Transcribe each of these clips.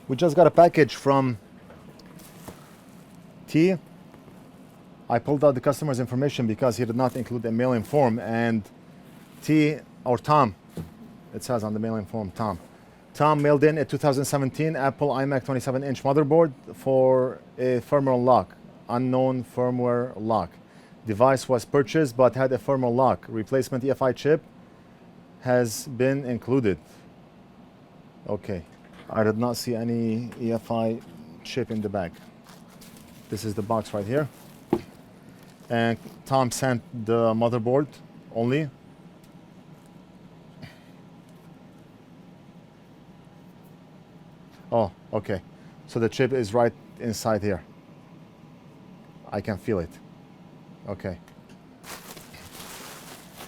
We just got a package from T. I pulled out the customer's information because he did not include a mailing form, and T, or Tom, it says on the mailing form, Tom mailed in a 2017 Apple iMac 27-inch motherboard for a firmware lock, unknown firmware lock. Device was purchased but had a firmware lock. Replacement EFI chip has been included. Okay, I did not see any EFI chip in the bag. This is the box right here. And Tom sent the motherboard only. Oh, okay. So the chip is right inside here. I can feel it. Okay.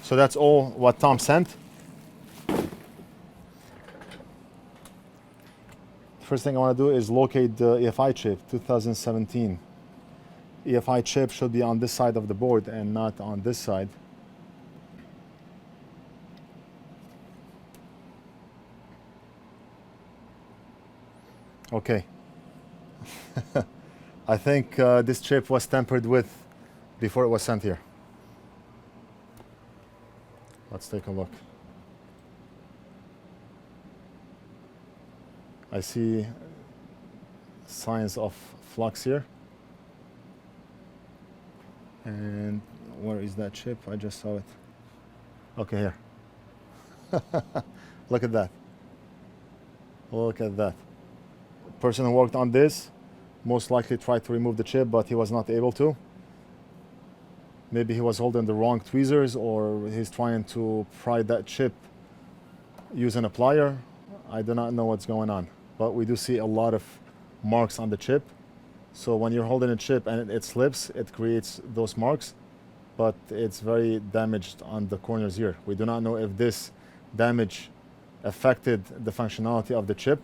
So that's all what Tom sent. First thing I want to do is locate the EFI chip, 2017. EFI chip should be on this side of the board and not on this side. Okay. I think this chip was tampered with before it was sent here. Let's take a look. I see signs of Flux here. And where is that chip? I just saw it. Okay, here. Look at that. Look at that. The person who worked on this most likely tried to remove the chip, but he was not able to. Maybe he was holding the wrong tweezers, or he's trying to pry that chip using a plier. I do not know what's going on, but we do see a lot of marks on the chip. So when you're holding a chip and it slips, it creates those marks, but it's very damaged on the corners here. We do not know if this damage affected the functionality of the chip.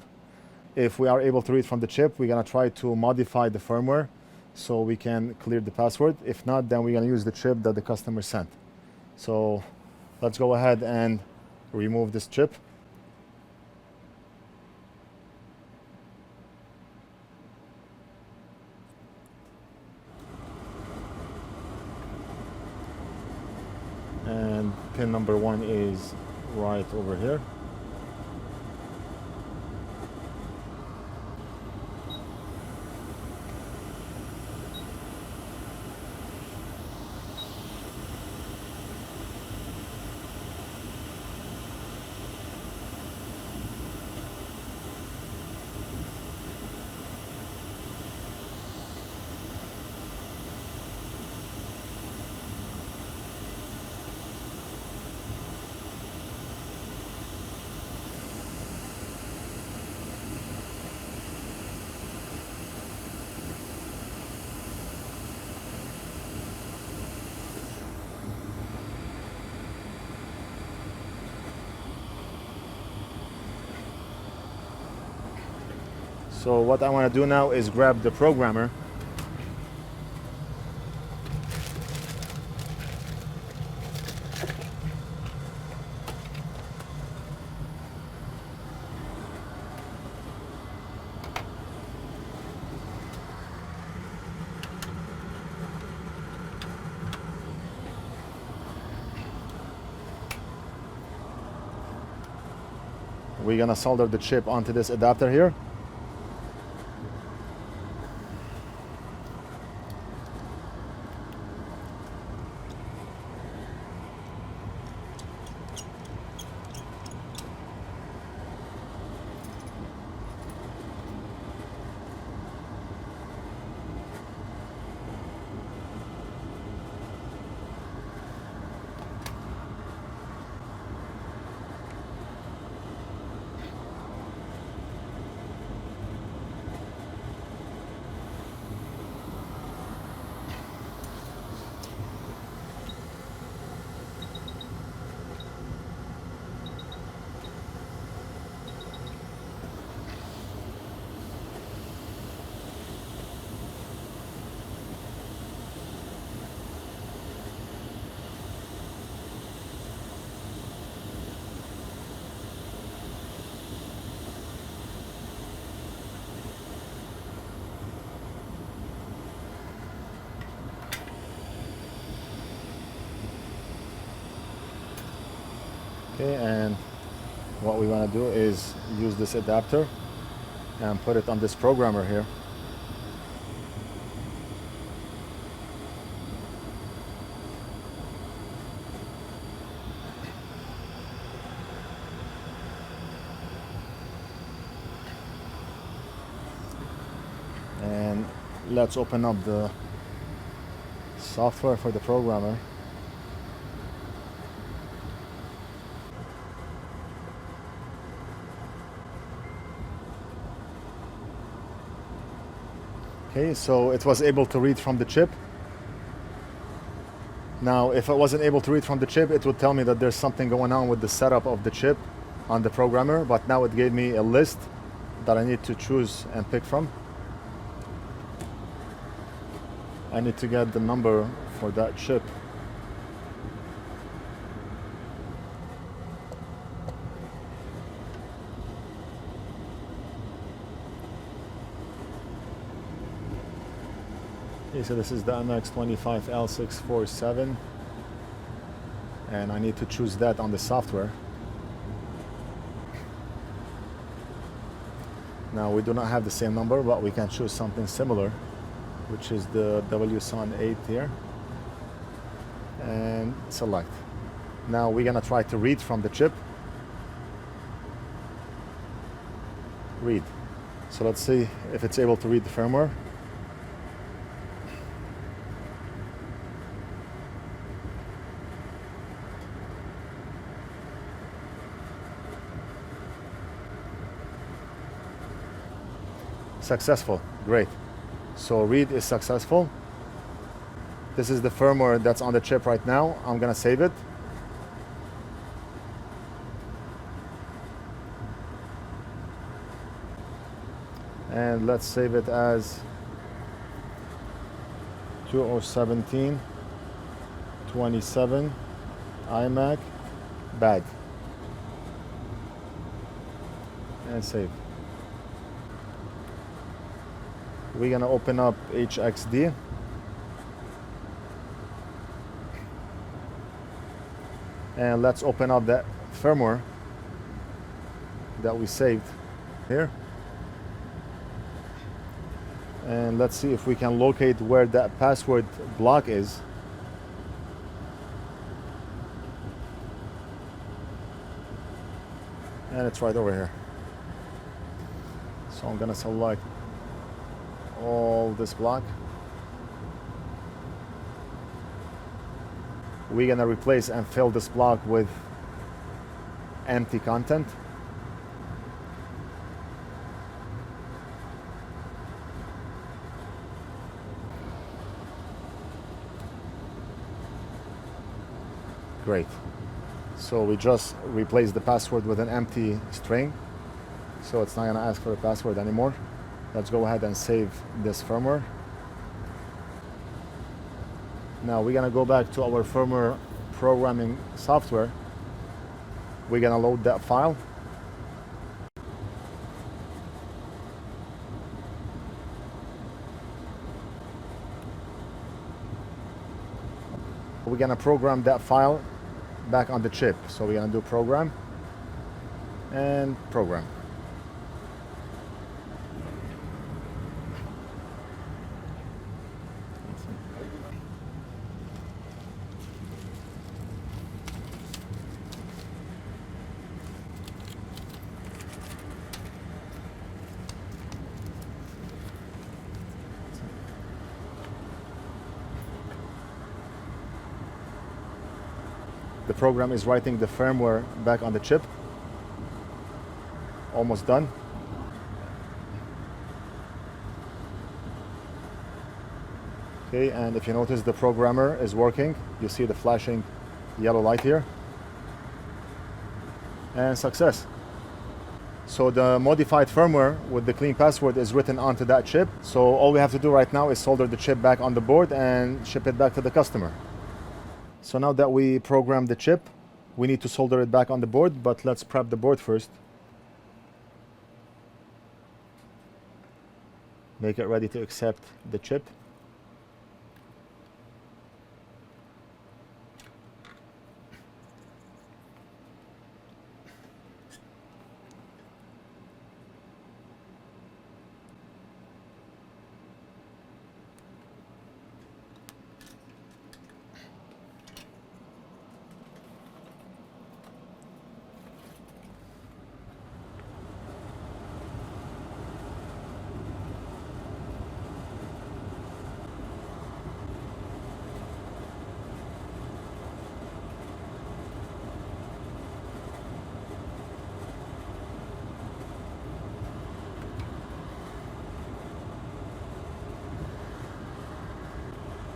If we are able to read from the chip, we're gonna try to modify the firmware so we can clear the password. If not, then we're gonna use the chip that the customer sent. So let's go ahead and remove this chip. And pin number 1 is right over here. So what I want to do now is grab the programmer. We're gonna solder the chip onto this adapter here. Okay, and what we want to do is use this adapter and put it on this programmer here. And let's open up the software for the programmer. Okay, so it was able to read from the chip. Now, if it wasn't able to read from the chip, it would tell me that there's something going on with the setup of the chip on the programmer, but now it gave me a list that I need to choose and pick from. I need to get the number for that chip. Okay, so this is the MX25L647, and I need to choose that on the software. Now we do not have the same number, but we can choose something similar, which is the WSON8 here, and select. Now we're gonna try to read from the chip. Read. So let's see if it's able to read the firmware. Successful. Great. So read is successful. This is the firmware that's on the chip right now. I'm gonna save it. And let's save it as 2017-27 iMac bad. And save. We're gonna open up HXD. And let's open up that firmware that we saved here. And let's see if we can locate where that password block is. And it's right over here. So I'm gonna select all this block. We're gonna replace and fill this block with empty content. Great. So we just replaced the password with an empty string, so it's not gonna ask for a password anymore. Let's go ahead and save this firmware. Now we're gonna go back to our firmware programming software. We're gonna load that file. We're gonna program that file back on the chip. So we're gonna do program and program. The program is writing the firmware back on the chip. Almost done. Okay, and if you notice, the programmer is working. You see the flashing yellow light here. And success. So the modified firmware with the clean password is written onto that chip. So all we have to do right now is solder the chip back on the board and ship it back to the customer. So now that we programmed the chip, we need to solder it back on the board, but let's prep the board first. Make it ready to accept the chip.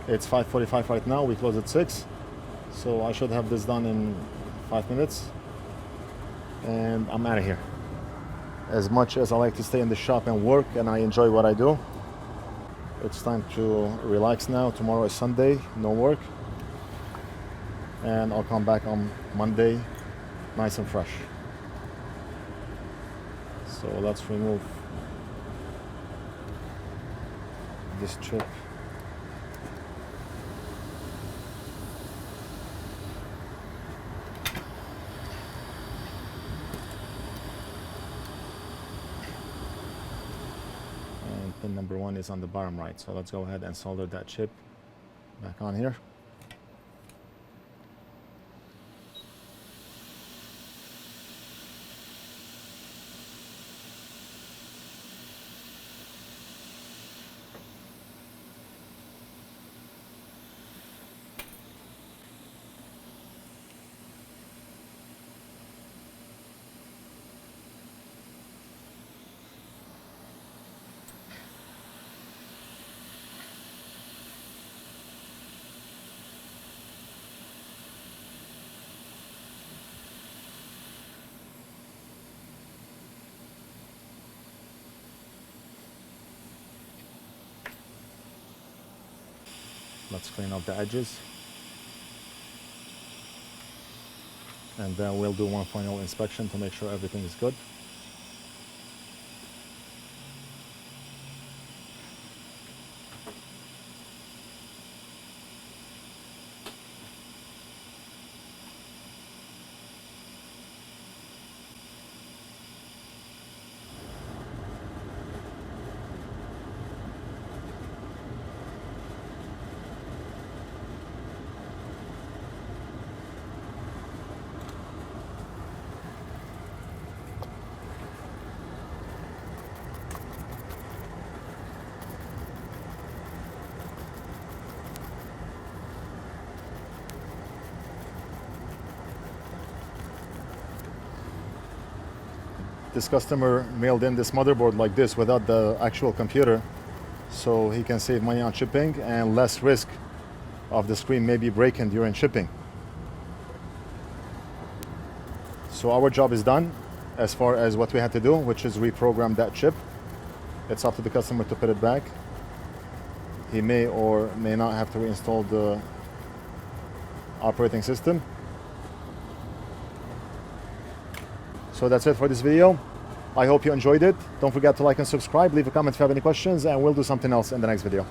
It's 5:45 right now. We close at 6, so I should have this done in 5 minutes, and I'm out of here. As much as I like to stay in the shop and work, and I enjoy what I do, it's time to relax now. Tomorrow is Sunday, no work, and I'll come back on Monday nice and fresh. So let's remove this chip. And pin number 1 is on the bottom right. So let's go ahead and solder that chip back on here. Let's clean up the edges, and then we'll do one final inspection to make sure everything is good. This customer mailed in this motherboard like this without the actual computer, so he can save money on shipping and less risk of the screen maybe breaking during shipping. So our job is done as far as what we had to do, which is reprogram that chip. It's up to the customer to put it back. He may or may not have to reinstall the operating system. So that's it for this video. I hope you enjoyed it. Don't forget to like and subscribe. Leave a comment if you have any questions, and we'll do something else in the next video.